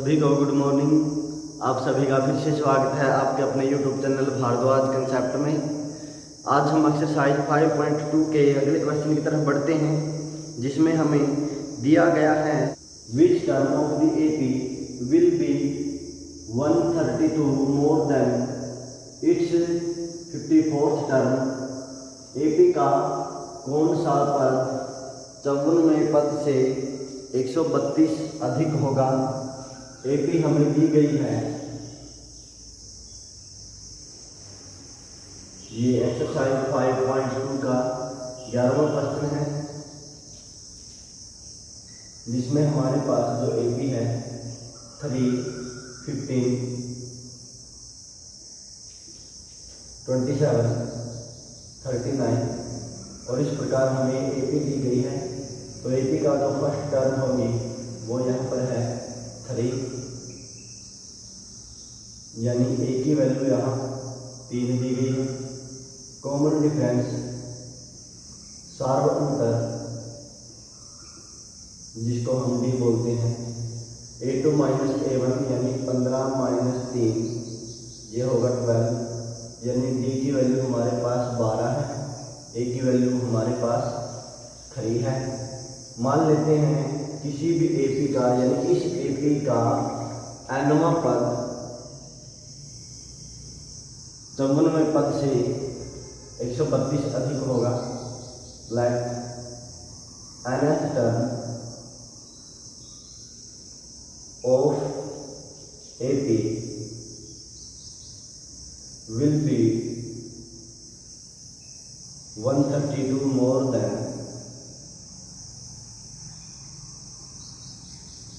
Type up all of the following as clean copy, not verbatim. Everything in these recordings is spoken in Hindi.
सभी को गुड मॉर्निंग। आप सभी का फिर से स्वागत है आपके अपने यूट्यूब चैनल भारद्वाज कंसेप्ट में। आज हम एक्सरसाइज 5.2 के अगले क्वेश्चन की तरफ बढ़ते हैं, जिसमें हमें दिया गया है which term of the AP will be 132 more then it's 54th term. AP का कौन सा पद 54वें पद से 132 अधिक होगा। एपी हमें दी गई है, ये एक्सरसाइज 5.2 का 11वां क्वेश्चन है, जिसमें हमारे पास जो एपी है 3, 15, 27, 39 और इस प्रकार हमें एपी दी गई है। तो एपी का जो फर्स्ट टर्म होगी वो यहाँ पर है 3, यानी ए की वैल्यू यहाँ 3 दी गई है। कॉमन डिफरेंस सार्व अंतर, जिसको हम डी बोलते हैं, A2 - A1 यानी 15 - 3 ये होगा 12, यानी डी की वैल्यू हमारे पास 12 है, ए की वैल्यू हमारे पास 3 है। मान लेते हैं किसी भी एपी का, यानी इस एपी का nवां पद 54वें पद से 132 अधिक होगा। Like nth term of AP will be 132 more then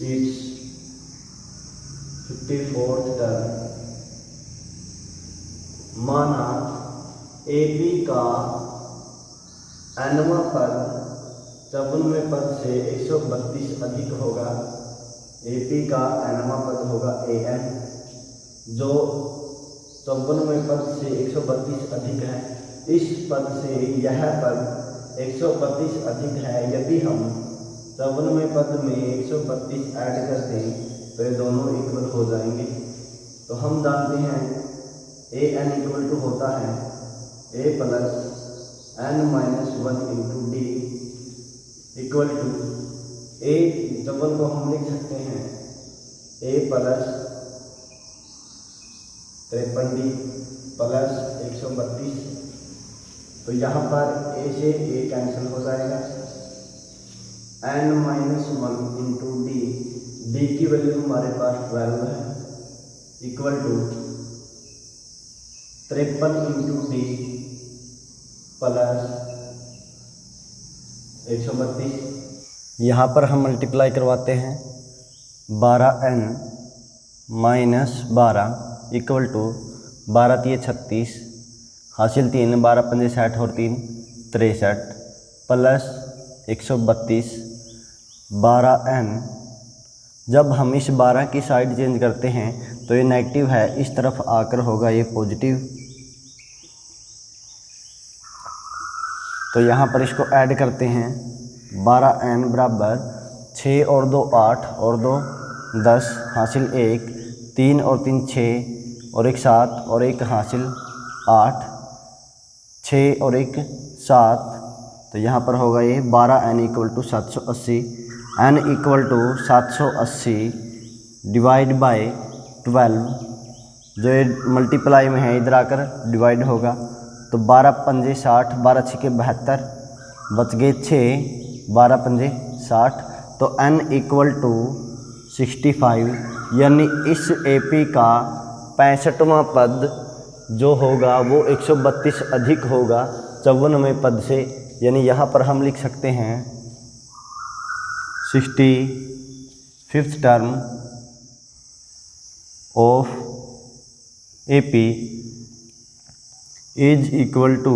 its 54th term. माना एपी का nवां पद 54वें पद से 132 अधिक होगा। एपी का nवां पद होगा an, जो 54वें पद से 132 अधिक है। इस पद से यह पद 132 अधिक है। यदि हम 54वें पद में 132 ऐड कर दें तो ये दोनों इक्वल हो जाएंगे। तो हम जानते हैं an इक्वल टू होता है a plus n-1 into d equal to a। Double को हम लिख सकते हैं a प्लस 53d प्लस 132। तो यहाँ पर a से a कैंसिल हो जाएगा। n-1 इंटू डी की वैल्यू हमारे पास 12 है, equal to 53 into d plus 132। यहाँ पर हम मल्टीप्लाई करवाते हैं 12n - 12 इक्वल टू 12 × 36 हासिल 3, 12 × 5 = 60 और 3 = 63 प्लस 132 12n। जब हम इस 12 की साइड चेंज करते हैं तो ये नेगेटिव है, इस तरफ आकर होगा ये पॉजिटिव। तो यहाँ पर इसको ऐड करते हैं 12n बराबर 6 और 2 8 और 2 10 हासिल 1, 3 और 3 6 और 1 7 और 1 हासिल 8, 6 और 1 7। तो यहाँ पर होगा ये 12n = 780। n = 780 डिवाइड बाय 12, जो ये मल्टीप्लाई में है इधर आकर डिवाइड होगा। तो 12 × 5 = 60, 12 × 6 = 72, बच गए 6, 12 × 5 = 60। तो n = 65, यानी इस एपी का 65वां पद जो होगा वो 132 अधिक होगा 54वें पद से। यानी यहाँ पर हम लिख सकते हैं 65th term of AP is equal to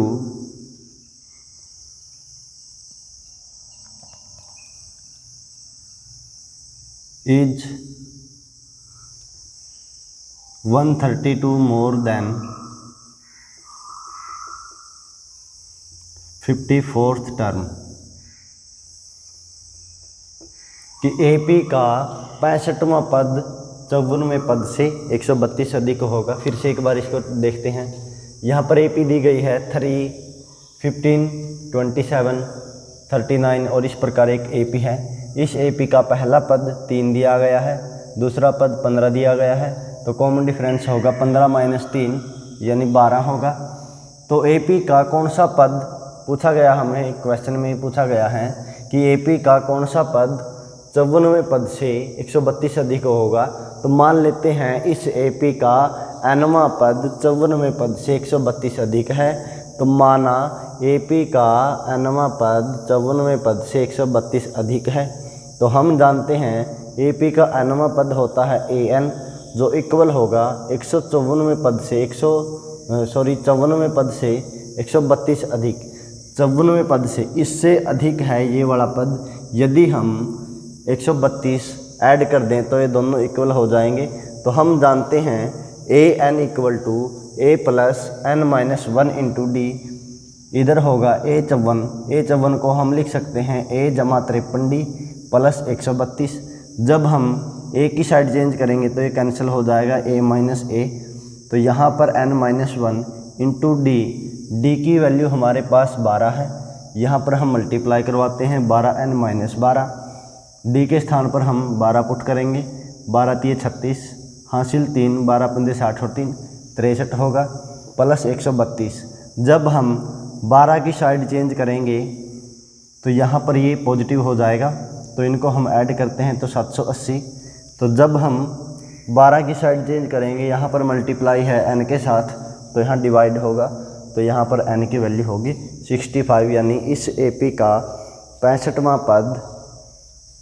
132 more than 54th term. कि एपी का 65वां पद 54वें पद से 132 अधिक होगा। फिर से एक बार इसको देखते हैं। यहाँ पर AP दी गई है 3, 15, 27, 39 और इस प्रकार एक AP है। इस AP का पहला पद 3 दिया गया है, दूसरा पद 15 दिया गया है, तो कॉमन डिफरेंस होगा 15 - 3 यानी 12 होगा। तो AP का कौन सा पद पूछा गया, हमें क्वेश्चन में पूछा गया है कि AP का कौन सा पद 54वें पद से 132 अधिक होगा। तो मान लेते हैं इस AP का nवां पद 54वें पद से 132 अधिक है। तो माना AP का nवां पद 54वें पद से 132 अधिक है। तो हम जानते हैं AP का nवां पद होता है AN, जो इक्वल होगा 154वें पद से 54वें पद से 132 अधिक 54वें पद से, इससे अधिक है ये वाला पद। यदि हम 132 ऐड कर दें तो ये दोनों इक्वल हो जाएंगे। तो हम जानते हैं AN = A + n - 1 × D। इधर होगा A54 को हम लिख सकते हैं A = 53D + 132। जब हम A की साइड चेंज करेंगे तो ये कैंसिल हो जाएगा A - A। तो यहाँ पर n - 1 × D, D की वैल्यू हमारे पास 12 है। यहाँ पर हम मल्टीप्लाई करवाते हैं 12n - 12। D के स्थान पर हम 12 पुट करेंगे, 12 × 3 = 36, हासिल 3, 12 × 5 = 60 और 3 = 63 होगा प्लस 132। जब हम 12 की साइड चेंज करेंगे तो यहाँ पर ये पॉजिटिव हो जाएगा, तो इनको हम ऐड करते हैं तो 780। तो जब हम 12 की साइड चेंज करेंगे, यहाँ पर मल्टीप्लाई है n के साथ, तो यहाँ डिवाइड होगा, तो यहाँ पर n की वैल्यू होगी 65। यानी इस AP का 65वां पद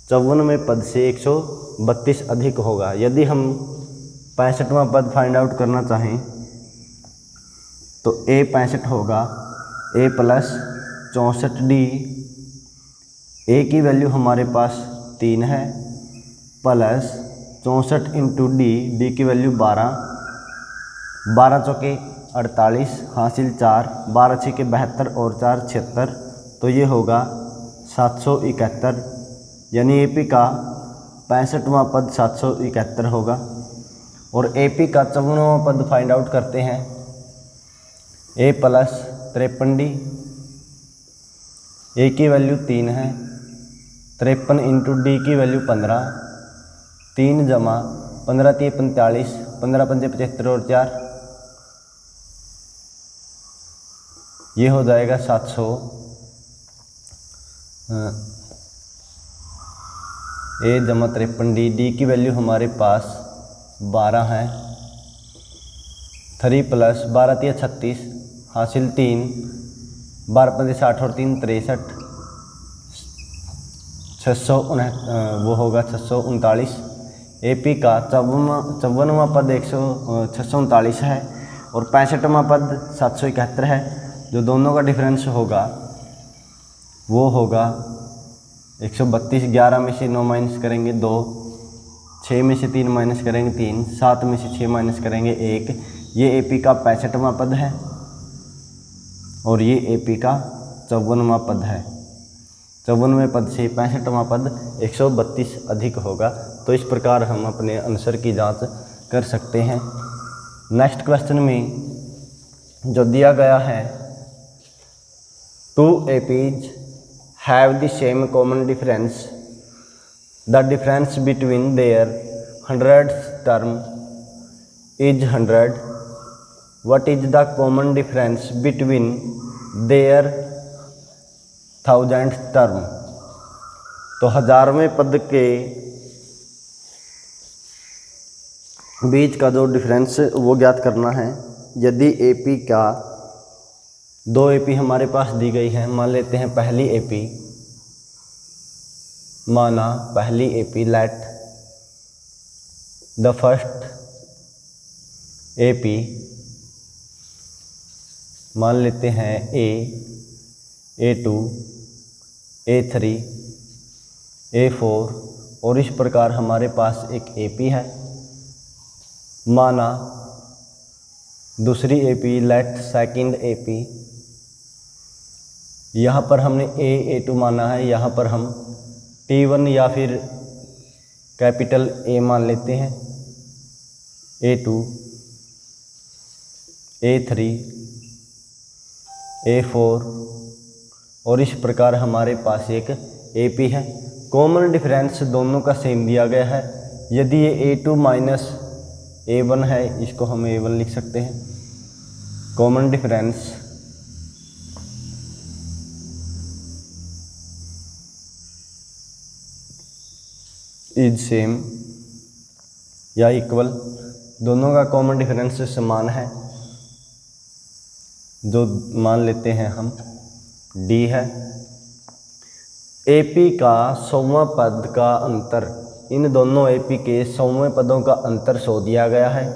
54वें पद से 132 अधिक होगा। यदि हम 65वां पद फाइंड आउट करना चाहें तो A 65 होगा A + 64D। A की वैल्यू हमारे पास 3 है प्लस 64 × D, D की वैल्यू 12, 12 × 4 = 48, हासिल 4, 12 × 6 = 72 और 4 = 76। तो ये होगा 771। यानी AP का 65वां पद 771 होगा। और AP का 54वां पद फाइंड आउट करते हैं। A + 53D, A की वैल्यू 3 है, 53 × D की वैल्यू 15, 3 जमा 15 × 3 = 45, 15 × 5 = 75 और 4, ये हो जाएगा 700। A = 53D, D की वैल्यू हमारे पास 12 है, 3 + 12 × 3 = 36, हासिल 3, 12 × 5 = 60 और 3 = 63, 600 होगा 639। AP का 54वां पद 639 है और 65वां पद 771 है। जो दोनों का डिफरेंस होगा वो होगा 132। 11 में से 9 माइनस करेंगे 2, 6 में से 3 माइनस करेंगे 3, 7 में से 6 माइनस करेंगे 1। ये AP का 65वां पद है और ये AP का 54वां पद है। 54वें पद से 65वां पद 132 अधिक होगा। तो इस प्रकार हम अपने आंसर की जांच कर सकते हैं। नेक्स्ट क्वेश्चन में जो दिया गया है, 2 APs have the same common difference. The difference between their hundredth term is 100. What is the common difference between their thousandth term? तो 1000वें पद के बीच का जो डिफरेंस वो ज्ञात करना है। यदि AP का 2 AP हमारे पास दी गई है, मान लेते हैं पहली AP, माना पहली AP, let the first AP, मान लेते हैं A, A2, A3, A4 और इस प्रकार हमारे पास एक AP है। माना दूसरी AP, लेट सेकंड AP, यहाँ पर हमने A2 माना है, यहाँ पर हम T1 या फिर कैपिटल A मान लेते हैं। A2, A3, A4 और इस प्रकार हमारे पास एक AP है। कॉमन डिफरेंस दोनों का सेम दिया गया है। यदि ये A2 माइनस A1 है, इसको हम A1 लिख सकते हैं। कॉमन डिफरेंस इज सेम या इक्वल, दोनों का कॉमन डिफरेंस समान है, जो मान लेते हैं हम D है। AP का 100वां पद का अंतर, इन दोनों AP के 100वें पदों का अंतर 100 दिया गया है।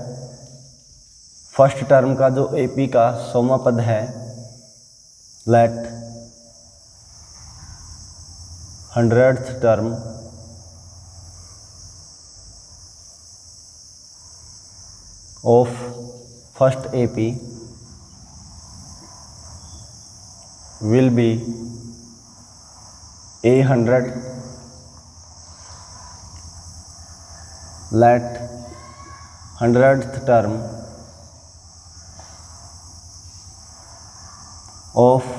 फर्स्ट टर्म का जो AP का 100वां पद है, let 100th term of first AP will be 100. Let 100th term of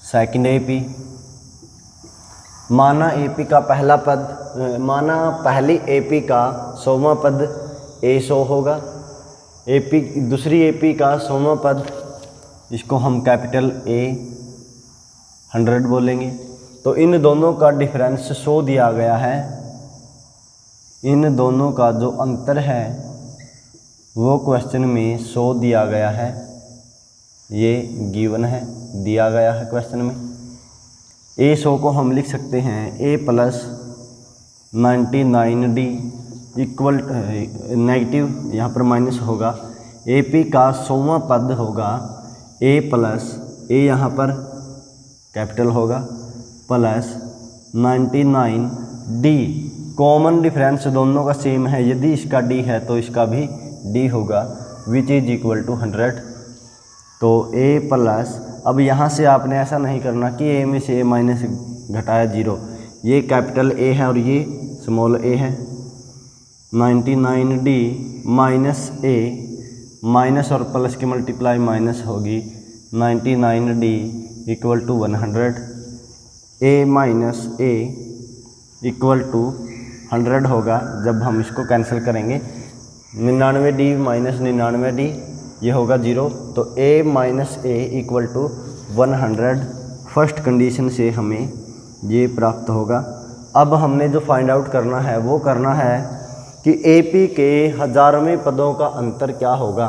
second AP, माना AP का पहला पद, माना पहली AP का 100वां पद A100 होगा। AP दूसरी AP का 100वां पद, इसको हम कैपिटल A 100 बोलेंगे। तो इन दोनों का डिफरेंस 100 दिया गया है। इन दोनों का जो अंतर है वो क्वेश्चन में 100 दिया गया है। ये गिवन है, दिया गया है क्वेश्चन में। A100 को हम लिख सकते हैं A plus 99D equal, negative यहाँ पर माइनस होगा। AP का 100वां पद होगा A प्लस A यहाँ पर कैपिटल होगा प्लस 99D। कॉमन डिफरेंस दोनों का सेम है, यदि इसका D है तो इसका भी D होगा, विच इज इक्वल टू 100। तो A प्लस, अब यहाँ से आपने ऐसा नहीं करना कि A में से A माइनस घटाया 0, ये कैपिटल A है और ये स्मॉल a है। 99D माइनस A, माइनस और प्लस की मल्टीप्लाई माइनस होगी। 99D equal to 100, A minus A equal to 100 होगा जब हम इसको कैंसिल करेंगे। 99D माइनस 99D ये होगा 0, तो A minus A equal to 100। First condition से हमें ये प्राप्त होगा। अब हमने जो फाइंड आउट करना है वो करना है कि AP के हजारवें पदों का अंतर क्या होगा।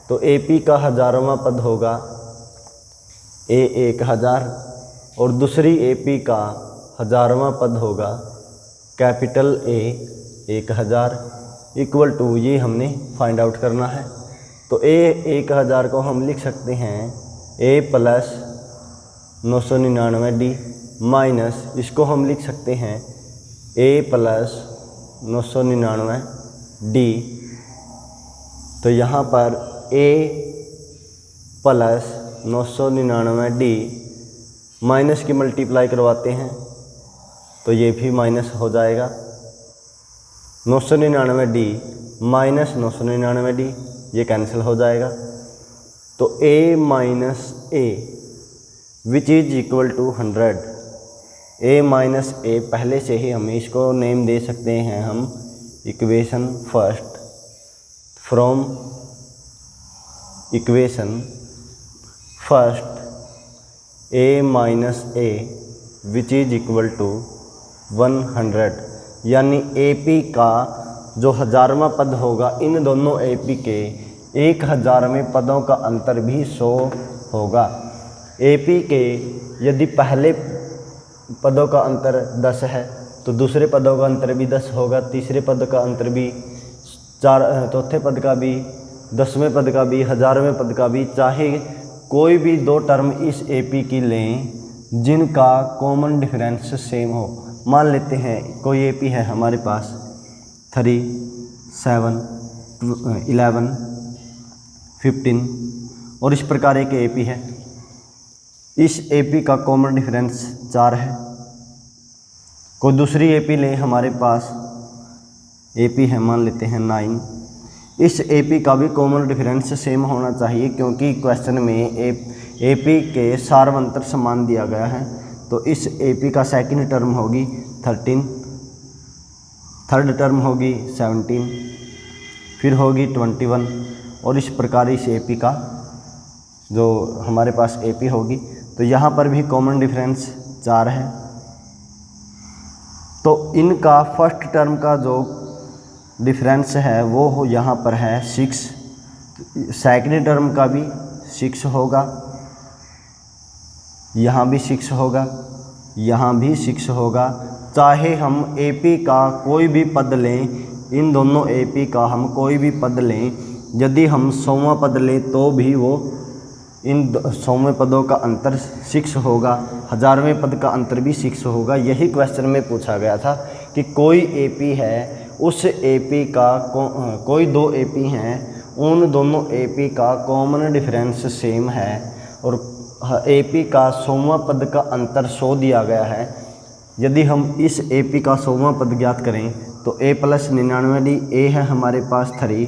तो AP का हजारवां पद होगा A 1000 और दूसरी AP का हजारवां पद होगा कैपिटल A 1000 इक्वल टू, ये हमने फाइंड आउट करना है। तो A 1000 को हम लिख सकते हैं A प्लस 999D माइनस, इसको हम लिख सकते हैं A प्लस 999D। तो यहाँ पर A प्लस 999D माइनस की मल्टीप्लाई करवाते हैं तो ये भी माइनस हो जाएगा। 999D माइनस 999D ये कैंसिल हो जाएगा। तो A minus A which is equal to 100। A minus A पहले से ही हम इसको नेम दे सकते हैं हम equation first, from equation first A minus A which is equal to 100, यानी AP का जो हजारवां पद होगा इन दोनों AP के 1000वें पदों का अंतर भी 100 होगा। AP के यदि पहले पदों का अंतर 10 है तो दूसरे पदों का अंतर भी 10 होगा, तीसरे पद का अंतर भी, चौथे पद का भी, 10वें पद का भी, 1000वें पद का भी। चाहे कोई भी दो टर्म इस AP की लें जिनका कॉमन डिफरेंस सेम हो। मान लेते हैं कोई AP है हमारे पास 3, 7, 11, 15 और इस प्रकार एक AP है। इस AP का कॉमन डिफरेंस 4 है। कोई दूसरी AP लें, हमारे पास AP है मान लेते हैं 9, इस एपी का भी कॉमन डिफरेंस सेम होना चाहिए, क्योंकि क्वेश्चन में एपी के सार्वंतर समान दिया गया है। तो इस एपी का सेकंड टर्म होगी 13, थर्ड टर्म होगी 17, फिर होगी 21, और इस प्रकार इस एपी का जो हमारे पास एपी होगी। तो यहाँ पर भी कॉमन डिफरेंस 4 है। तो इनका फर्स्ट टर्म का जो डिफरेंस है वो यहाँ पर है 6, सेकंड टर्म का भी 6 होगा, यहाँ भी 6 होगा, यहाँ भी 6 होगा। चाहे हम एपी का कोई भी पद लें, इन दोनों एपी का हम कोई भी पद लें, यदि हम 100वां पद लें तो भी वो इन 100वें पदों का अंतर 6 होगा, 1000वें पद का अंतर भी 6 होगा। यही क्वेश्चन में पूछा गया था कि कोई एपी है, उस एपी का कोई 2 एपी हैं, उन दोनों एपी का कॉमन डिफरेंस सेम है और एपी का 100वां पद का अंतर 100 दिया गया है। यदि हम इस एपी का 100वां पद ज्ञात करें तो a + 99d, a है हमारे पास 3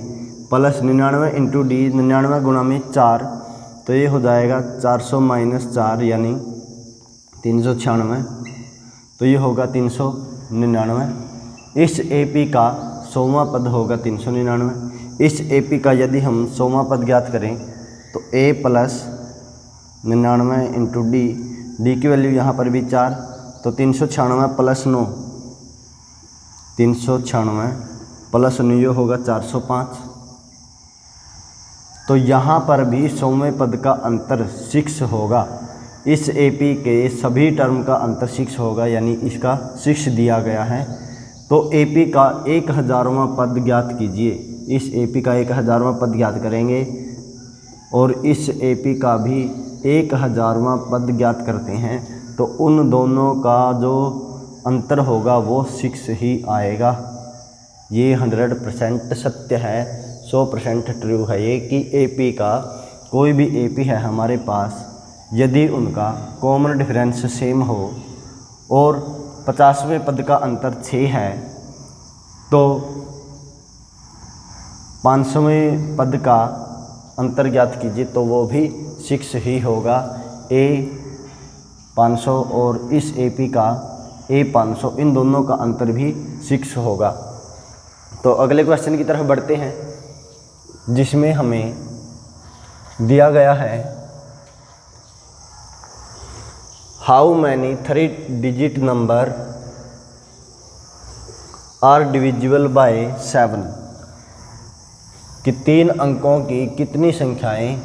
+ 99 × d, 99 गुणा में 4, तो ये हो जाएगा 400 - 4 यानी 396, तो ये होगा 399। इस एपी का 100वां पद होगा 399। इस एपी का यदि हम 100वां पद ज्ञात करें तो a + 99 × d, d की वैल्यू यहाँ पर भी 4, तो 396 + 9, 396 + 9 ये होगा 405। तो यहाँ पर भी 100वें पद का अंतर 6 होगा। इस एपी के सभी टर्म का अंतर 6 होगा, यानी इसका 6 दिया गया है। तो एपी का 1000वां पद ज्ञात कीजिए। इस एपी का 1000वां पद ज्ञात करेंगे और इस एपी का भी 1000वां पद ज्ञात करते हैं, तो उन दोनों का जो अंतर होगा वो 6 ही आएगा। ये 100% सत्य है, 100% ट्रू है ये कि एपी का कोई भी एपी है हमारे पास, यदि उनका कॉमन डिफरेंस सेम हो और 50वें पद का अंतर 6 है, तो 500वें पद का अंतर ज्ञात कीजिए तो वो भी 6 ही होगा। a 500 और इस एपी का a 500, इन दोनों का अंतर भी 6 होगा। तो अगले क्वेश्चन की तरफ बढ़ते हैं, जिसमें हमें दिया गया है how many 3 digit number are divisible by 7, कि 3 अंकों की कितनी संख्याएं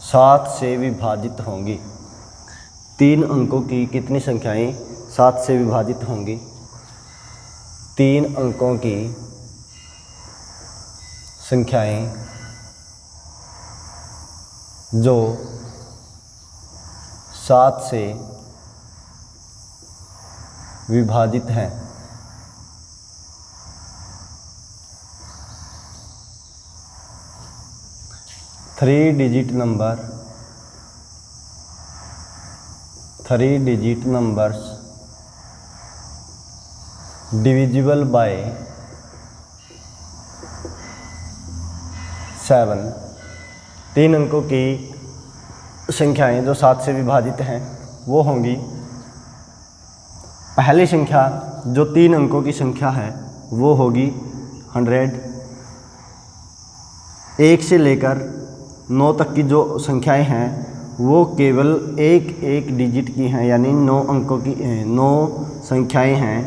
7 से विभाजित होंगी। 3 अंकों की कितनी संख्याएं 7 से विभाजित होंगी। 3 अंकों की संख्याएं जो 7 से विभाजित हैं। Three digit numbers divisible by 7, 3 अंकों की संख्याएं जो 7 से विभाजित हैं वो होंगी। पहली संख्या जो 3 अंकों की संख्या है वो होगी 100। 1 से लेकर 9 तक की जो संख्याएं हैं वो केवल एक डिजिट की हैं, यानी 9 अंकों की 9 संख्याएं हैं,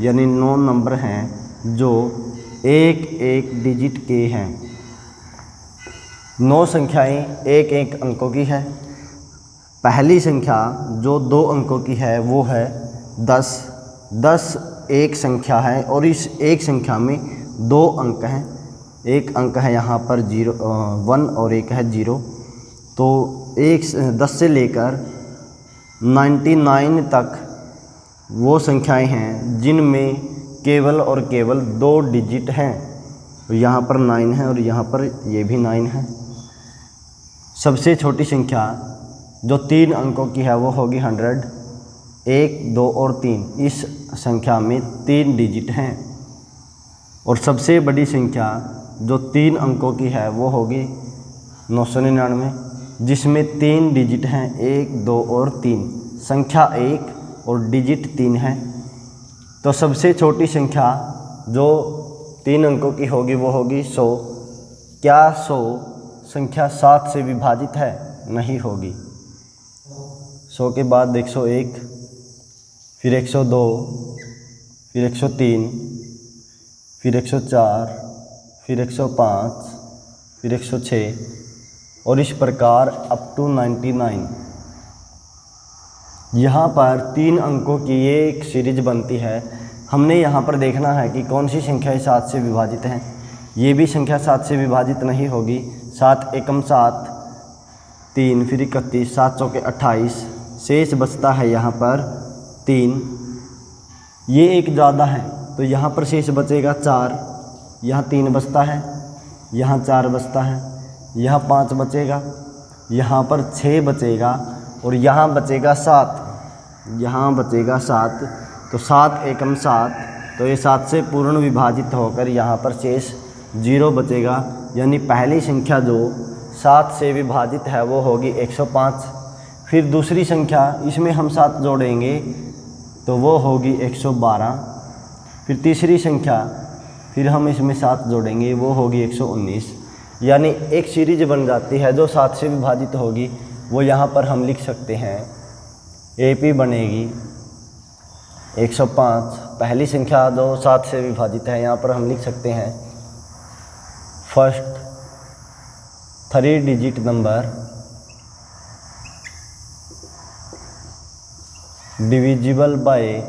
यानी 9 नंबर हैं जो एक डिजिट के हैं। 9 संख्याएं एक अंकों की है। पहली संख्या जो 2 अंकों की है वो है 10। 10 एक संख्या है और इस एक संख्या में 2 अंक हैं। एक अंक है यहाँ पर 1 और एक है 0। तो 10 से लेकर 99 तक वो संख्याएं हैं जिनमें केवल और केवल 2 डिजिट हैं। यहाँ पर 9 है और यहाँ पर ये भी 9 है। सबसे छोटी संख्या जो 3 अंकों की है वो होगी 100। 1, 2 और 3 इस संख्या में 3 डिजिट हैं। और सबसे बड़ी संख्या जो 3 अंकों की है वो होगी 999, जिसमें 3 डिजिट हैं, 1, 2 और 3। संख्या 1 और डिजिट 3 है। तो सबसे छोटी संख्या जो 3 अंकों की होगी वो होगी 100। क्या 100 संख्या 7 से विभाजित है? नहीं होगी। 100 के बाद 101, फिर 102, फिर 103, फिर 104, फिर 105, फिर 106 और इस प्रकार अप टू 99। यहाँ पर 3 अंकों की ये एक सीरीज बनती है। हमने यहाँ पर देखना है कि कौन सी संख्या 7 से विभाजित है। ये भी संख्या 7 से विभाजित नहीं होगी। 7 एकम 7, 3, फिर 31, 7 चौके 28, शेष बचता है यहाँ पर 3। ये एक ज़्यादा है तो यहाँ पर शेष बचेगा 4, यहाँ 3 बचता है, यहाँ 4 बचता है, यहाँ 5 बचेगा, यहाँ पर 6 बचेगा और यहाँ बचेगा 7, यहाँ बचेगा 7। तो 7 एकम 7, तो ये 7 से पूर्ण विभाजित होकर यहाँ पर शेष 0 बचेगा। यानी पहली संख्या जो 7 से विभाजित है वो होगी 105। फिर दूसरी संख्या, इसमें हम 7 जोड़ेंगे तो वो होगी 112। फिर तीसरी संख्या, फिर हम इसमें 7 जोड़ेंगे वो होगी 119। यानी एक सीरीज बन जाती है जो 7 से विभाजित होगी। वो यहाँ पर हम लिख सकते हैं AP बनेगी 105। पहली संख्या जो 7 से विभाजित है यहाँ पर हम लिख सकते हैं first 3 digit number divisible by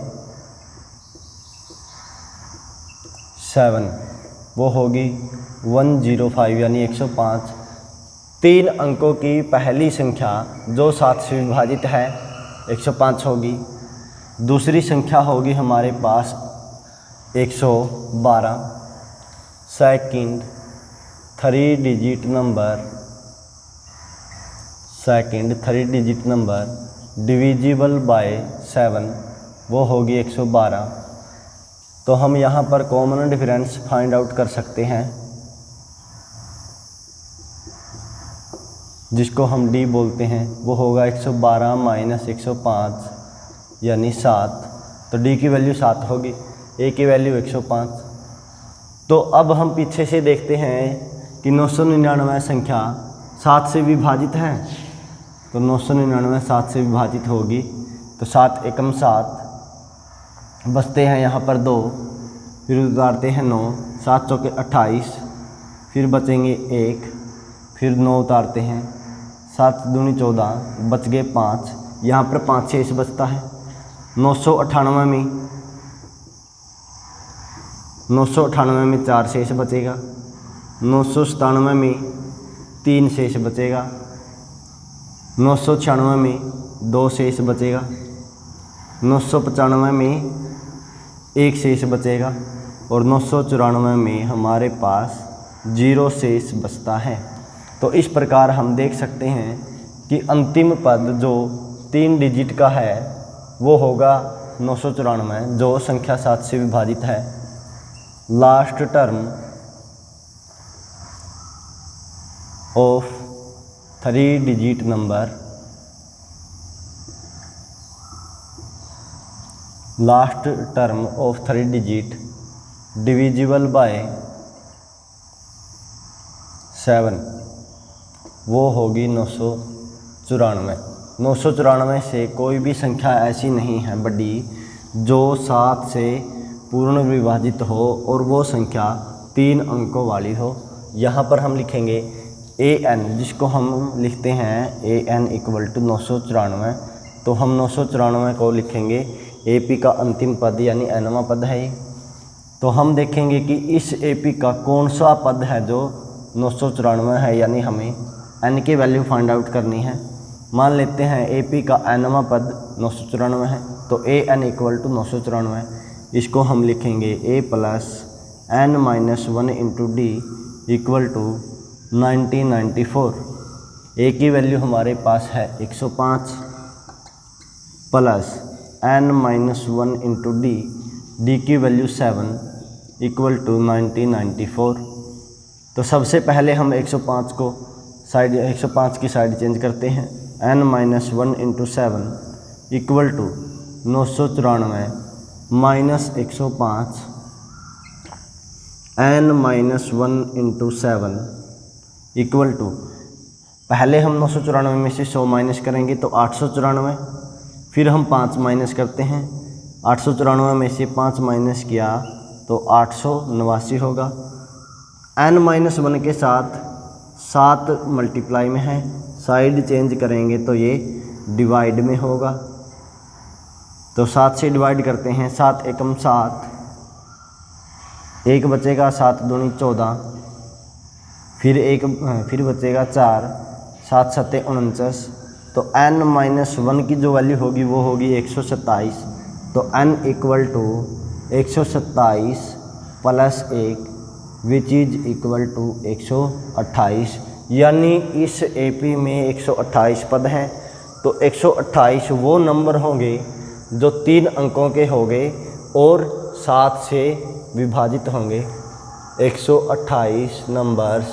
7, वो होगी 105 यानी 105। 3 अंकों की पहली संख्या जो 7 से विभाजित है 105 होगी। दूसरी संख्या होगी हमारे पास 112। Second 3 digit number divisible by 7, वो होगी 112। तो हम यहाँ पर कॉमन डिफरेंस फाइंड आउट कर सकते हैं, जिसको हम D बोलते हैं। वो होगा 112 माइनस 105 यानी 7। तो D की वैल्यू 7 होगी, A की वैल्यू 105। तो अब हम पीछे से देखते हैं कि 999 संख्या 7 से विभाजित है। तो 999 7 से विभाजित होगी। तो 7 एकम 7, बचते हैं यहाँ पर 2, फिर उतारते हैं 9, 7 चौके 28, फिर बचेंगे 1, फिर 9 उतारते हैं, 7 दूनी 14, बच गए 5, यहाँ पर 5 शेष बचता है। 998 में 4 शेष बचेगा। 997 में 3 शेष बचेगा। 996 में 2 शेष बचेगा। 995 में 1 शेष बचेगा और 994 में हमारे पास 0 शेष बचता है। तो इस प्रकार हम देख सकते हैं कि अंतिम पद जो 3 डिजिट का है वो होगा 994, जो संख्या 7 से विभाजित है। Last term of 3 digit number, last term of 3 digit divisible by 7, वो होगी 994। 994 से कोई भी संख्या ऐसी नहीं है बड़ी जो 7 से पूर्ण विभाजित हो और वो संख्या 3 अंकों वाली हो। यहाँ पर हम लिखेंगे AN, जिसको हम लिखते हैं AN इक्वल टू 994। तो हम 994 को लिखेंगे AP का अंतिम पद यानी nवां पद है। तो हम देखेंगे कि इस AP का कौन सा पद है जो 994 है, यानी हमें n की वैल्यू फाइंड आउट करनी है। मान लेते हैं AP का nवां पद 994 है, तो AN इक्वल टू 994। इसको हम लिखेंगे A plus n minus 1 into D equal to 1994। A की वैल्यू हमारे पास है 105 plus n minus 1 into D, D की वैल्यू 7 इक्वल टू 9094। तो सबसे पहले हम 105 को साइड 105 की साइड चेंज करते हैं। n-1 into 7 equal to 994 minus 105। n-1 into 7 equal to, पहले हम 994 में से 100 माइनस करेंगे तो 894, फिर हम 5 माइनस करते हैं। 894 में से 5 माइनस किया तो 889 होगा। n-1 के साथ 7 मल्टीप्लाई में है, साइड चेंज करेंगे तो ये डिवाइड में होगा। तो 7 से डिवाइड करते हैं, 7 एकम 7, 1 बचेगा, 7 दूनी 14, फिर बचेगा 4, 7 सत्ते 49। तो n-1 की जो वैल्यू होगी वो होगी 127। तो n equal to 127 plus 1 which is equal to 128। यानी इस एपी में 128 पद हैं। तो 128 वो नंबर होंगे जो 3 अंकों के होंगे और 7 से विभाजित होंगे। 128 numbers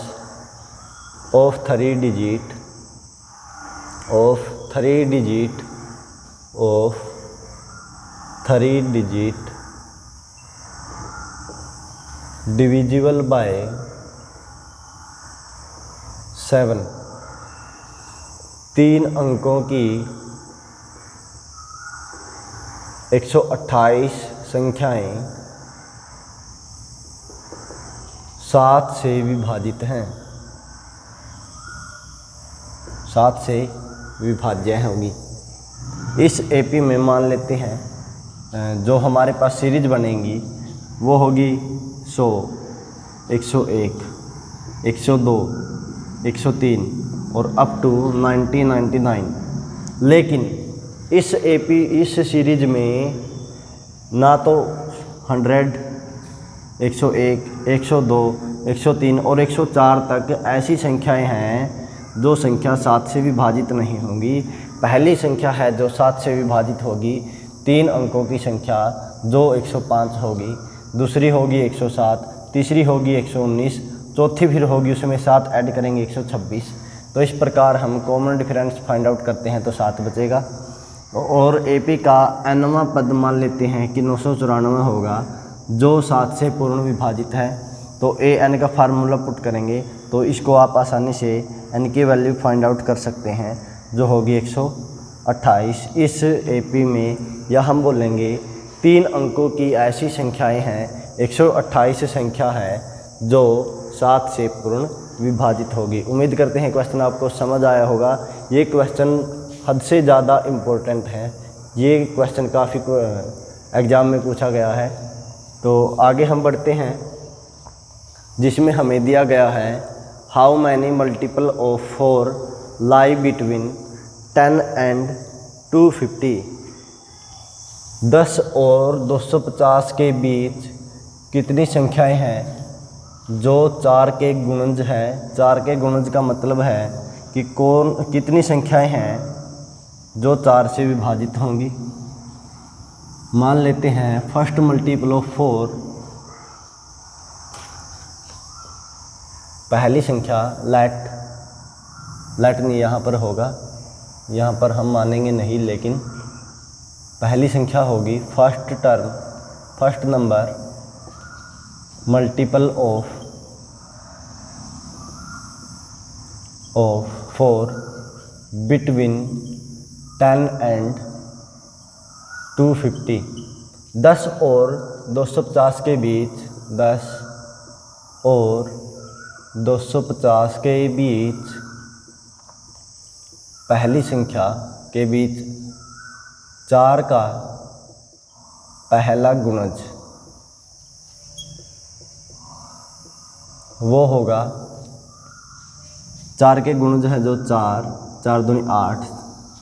of 3 digit divisible by 7। 3 अंकों की 128 संख्याएं 7 से विभाजित हैं, 7 से विभाज्य होगी। इस एपी में मान लेते हैं जो हमारे पास सीरीज बनेगी वो होगी 100, 101, 102, 103 और अप टू 99। लेकिन इस सीरीज में ना तो 100, 101, 102, 103 और 104 तक ऐसी संख्याएं हैं जो संख्या 7 से विभाजित नहीं होंगी। पहली संख्या है जो 7 से विभाजित होगी 3 अंकों की संख्या जो 105 होगी, दूसरी होगी 107, तीसरी होगी 119, चौथी फिर होगी उसमें 7 ऐड करेंगे 126। तो इस प्रकार हम कॉमन डिफरेंस फाइंड आउट करते हैं तो 7 बचेगा। और एपी का nवां पद मान लेते हैं कि 994 होगा जो 7 से पूर्ण विभाजित है। तो an का फार्मूला पुट करेंगे तो इसको आप आसानी से n की वैल्यू फाइंड आउट कर सकते हैं जो होगी 128। इस एपी में या हम बोलेंगे 3 अंकों की ऐसी संख्याएं हैं, 128 संख्या है जो 7 से पूर्ण विभाजित होगी। उम्मीद करते हैं क्वेश्चन आपको समझ आया होगा। ये क्वेश्चन हद से ज़्यादा इम्पोर्टेंट है, ये क्वेश्चन काफ़ी एग्ज़ाम में पूछा गया है। तो आगे हम बढ़ते हैं जिसमें हमें दिया गया है how many multiple of 4 lie between 10 and 250। 10 और 250 के बीच कितनी संख्याएं हैं जो 4 के गुणज है। 4 के गुणज का मतलब है कि कितनी संख्याएं हैं जो 4 से विभाजित होंगी। मान लेते हैं फर्स्ट मल्टीपल ऑफ 4, पहली संख्या लेट नहीं यहाँ पर होगा, यहाँ पर हम मानेंगे नहीं, लेकिन पहली संख्या होगी first number multiple of 4 between 10 and 250। 10 और 250 के बीच 10 और 250 के बीच पहली संख्या के बीच 4 का पहला गुणज वो होगा 4 के गुणज है जो 4 दूनी 8,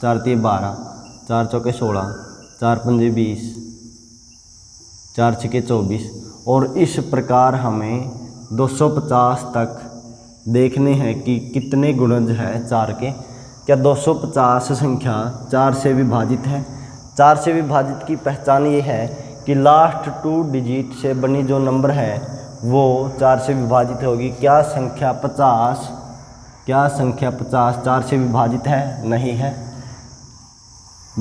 4 तीन 12, 4 चौके 16, 4 पंजे 20, 4 छक्के 24। और इस प्रकार हमें 250 तक देखने हैं कि कितने गुणज है 4 के। क्या 250 संख्या 4 से विभाजित है? 4 से विभाजित की पहचान ये है कि लास्ट 2 डिजिट से बनी जो नंबर है वो 4 से विभाजित होगी। क्या संख्या 50 4 से विभाजित है? नहीं है।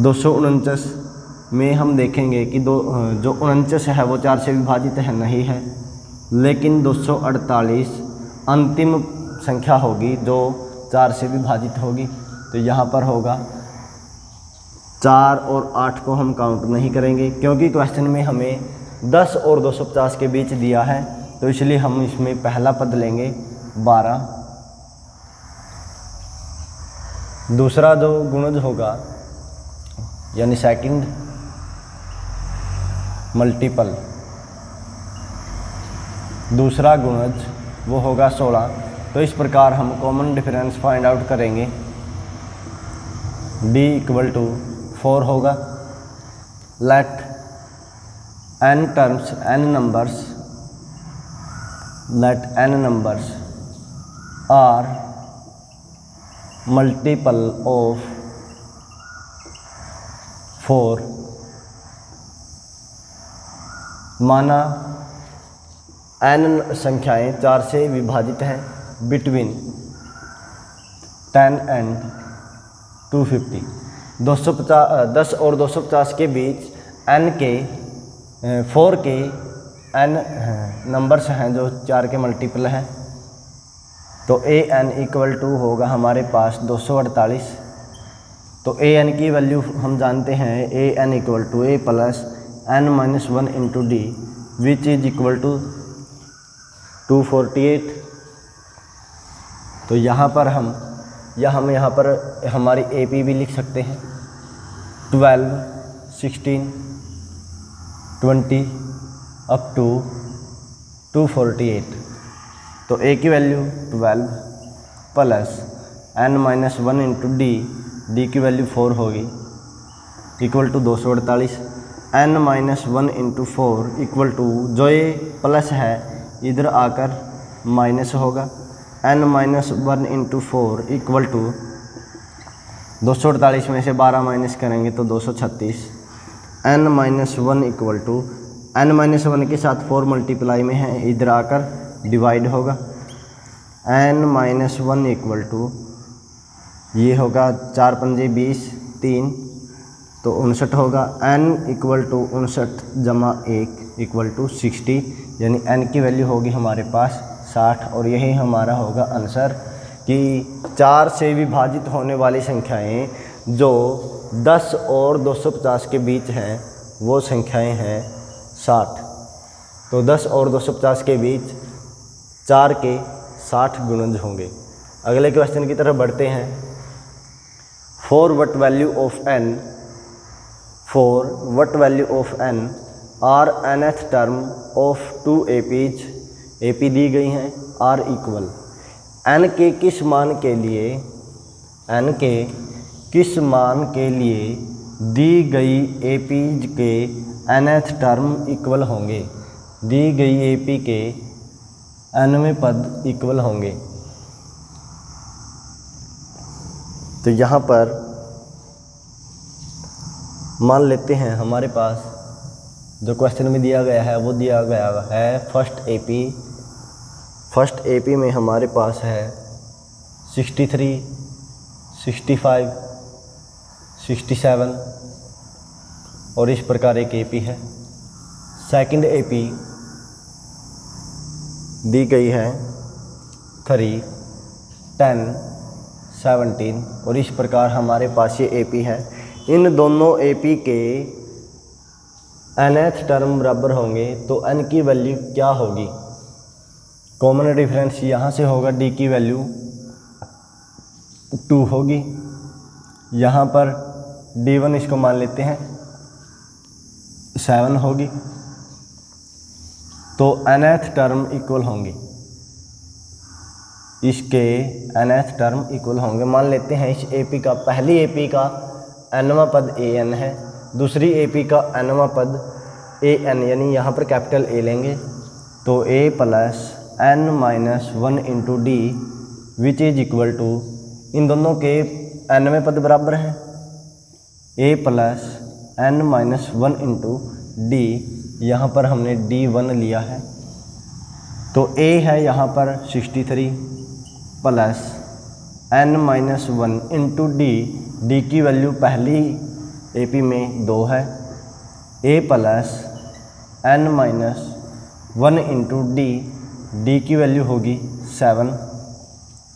249 में हम देखेंगे कि जो 49 है वो 4 से विभाजित है? नहीं है। लेकिन 248 अंतिम संख्या होगी जो 4 से विभाजित होगी। तो यहाँ पर होगा 4 और 8 को हम काउंट नहीं करेंगे, क्योंकि क्वेश्चन में हमें 10 और 250 के बीच दिया है, तो इसलिए हम इसमें पहला पद लेंगे 12। दूसरा जो गुणज होगा यानी सेकंड मल्टीपल, दूसरा गुणज वो होगा 16। तो इस प्रकार हम कॉमन डिफरेंस फाइंड आउट करेंगे। d = 4 होगा। Let n terms n numbers are multiple of 4। माना n संख्याएं 4 से विभाजित हैं बिटवीन 10 एंड 250। 10 और 250 के बीच n के 4 के n नंबर्स हैं जो 4 के मल्टीपल हैं। तो an = होगा हमारे पास 248। तो an की वैल्यू हम जानते हैं, an = a + n - 1 × d which is equal to 248। तो यहाँ पर हम यहाँ पर हमारी AP भी लिख सकते हैं। 12, 16, 20 अप टू 248। तो A की वैल्यू 12 + n - 1 × d की वैल्यू 4 होगी equal to 248। n - 1 × 4 equal to, जो ये प्लस है इधर आकर माइनस होगा। n - 1 × 4 इक्वल टू 248 में से 12 माइनस करेंगे तो 236। n - 1 इक्वल टू n - 1 के साथ 4 मल्टीप्लाई में है, इधर आकर डिवाइड होगा। n - 1 इक्वल टू ये होगा 4 पंजे 20, 3 तो 59 होगा। n = 59 + 1 = 60, यानी n की वैल्यू होगी हमारे पास 60। और यही हमारा होगा आंसर कि 4 से विभाजित होने वाली संख्याएं जो 10 और 250 के बीच हैं वो संख्याएं हैं 60। तो 10 और 250 के बीच 4 के 60 गुणज होंगे। अगले क्वेश्चन की तरफ बढ़ते हैं। For what value of n are nth term of 2 APs, AP दी गई हैं, R इक्वल n के किस मान के लिए दी गई APs के nth टर्म इक्वल होंगे, दी गई AP के nवें पद इक्वल होंगे। तो यहाँ पर मान लेते हैं हमारे पास जो क्वेश्चन में दिया गया है वो दिया गया है फर्स्ट AP में हमारे पास है 63, 65, 67 और इस प्रकार एक AP है। सेकंड AP दी गई है 3, 10, 17 और इस प्रकार हमारे पास ये AP है। इन दोनों AP के nth टर्म बराबर होंगे तो n की वैल्यू क्या होगी? कॉमन डिफरेंस यहाँ से होगा, d की वैल्यू 2 होगी। यहाँ पर d1 इसको मान लेते हैं 7 होगी। तो nth टर्म इक्वल होंगे, इसके nth टर्म इक्वल होंगे। मान लेते हैं इस AP का, पहली AP का nवां पद an है, दूसरी AP का nवां पद an, यानी यहाँ पर कैपिटल A लेंगे तो a + n - 1 × d which is equal to, इन दोनों के nवें पद बराबर हैं, a + n - 1 × D, यहाँ पर हमने D1 लिया है, तो A है यहाँ पर 63 प्लस n-1 इंटू D की वैल्यू पहली AP में 2 है, A plus n-1 into D की वैल्यू होगी 7,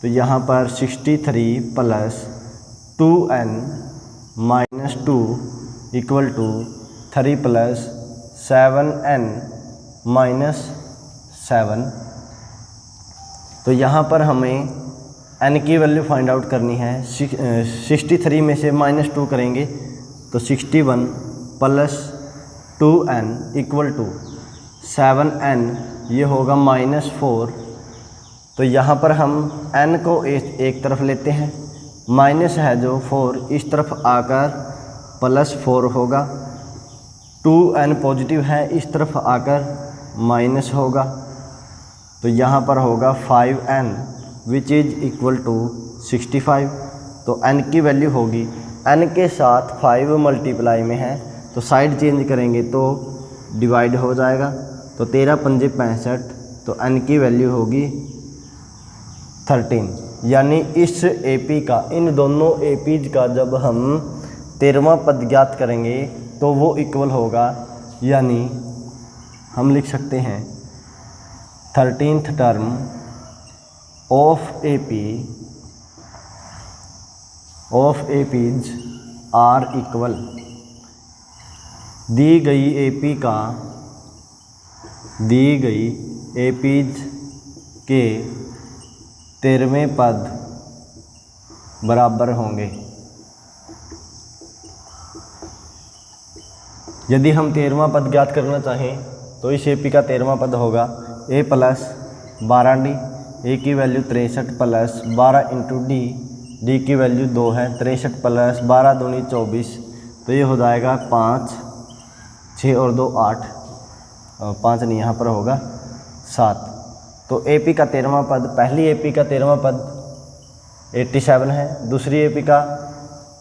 तो यहाँ पर 63 plus 2n-2 equal to 3 plus 7n-7। तो यहाँ पर हमें n की वैल्यू फाइंड आउट करनी है। 63 में से -2 करेंगे तो 61 plus 2n equal to 7n, ये होगा -4। तो यहाँ पर हम n को एक तरफ लेते हैं, माइनस है जो 4 इस तरफ आकर +4 होगा, 2n पॉजिटिव है इस तरफ आकर माइनस होगा, तो यहाँ पर होगा 5n which is equal to 65। तो n की वैल्यू होगी, n के साथ 5 मल्टीप्लाई में है तो साइड चेंज करेंगे तो डिवाइड हो जाएगा, तो 13 पंजे 65, तो n की वैल्यू होगी 13। यानी इस AP का, इन दोनों APs का जब हम 13वां पद ज्ञात करेंगे तो वो इक्वल होगा, यानी हम लिख सकते हैं 13th term of APs are equal, दी गई APs के 13वें पद बराबर होंगे। यदि हम 13वां पद ज्ञात करना चाहें तो इस AP का 13वां पद होगा A प्लस 12D, A की वैल्यू 63 प्लस 12 इंटू D की वैल्यू 2 है, 63 प्लस 12 दूनी 24, तो ये हो जाएगा 5, 6 और 2 8, 5 नहीं यहाँ पर होगा 7। तो AP का 13वां पद, पहली AP का 13वां पद 87 है, दूसरी AP का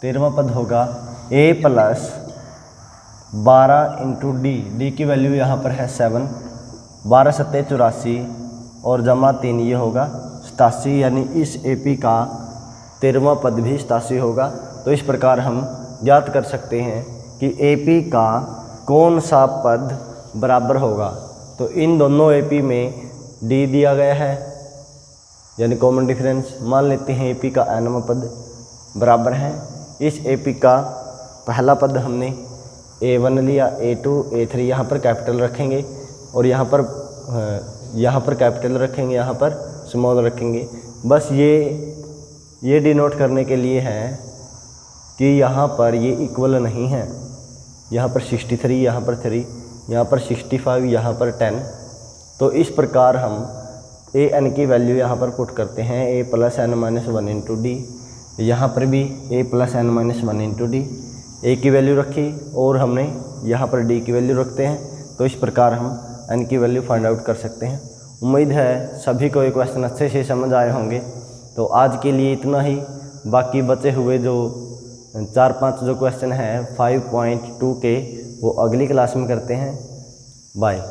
13वां पद होगा A प्लस 12 इंटू D की वैल्यू यहाँ पर है 7, 12 सत्ते 84 और जमा 3 ये होगा 87, यानी इस AP का 13वां पद भी 87 होगा। तो इस प्रकार हम ज्ञात कर सकते हैं कि AP का कौन सा पद बराबर होगा। तो इन दोनों AP में D दिया गया है, यानी कॉमन डिफरेंस, मान लेते हैं AP का nवां पद बराबर है, इस AP का पहला पद हमने A1 लिया, A2 A3 यहाँ पर कैपिटल रखेंगे और यहाँ पर कैपिटल रखेंगे, यहाँ पर स्मॉल रखेंगे। बस ये डिनोट करने के लिए है कि यहाँ पर ये इक्वल नहीं है, यहाँ पर 63, यहाँ पर 3, यहाँ पर 65, यहाँ पर 10। तो इस प्रकार हम an की वैल्यू यहाँ पर पुट करते हैं, A plus n-1 into D, यहाँ पर भी A plus n-1 into D, A की वैल्यू रखी और हमने यहाँ पर D की वैल्यू रखते हैं। तो इस प्रकार हम n की वैल्यू फाइंड आउट कर सकते हैं। उम्मीद है सभी को ये क्वेश्चन अच्छे से समझ आए होंगे। तो आज के लिए इतना ही, बाकी बचे हुए जो 4-5 जो क्वेश्चन हैं 5.2 के वो अगली क्लास में करते हैं। बाय।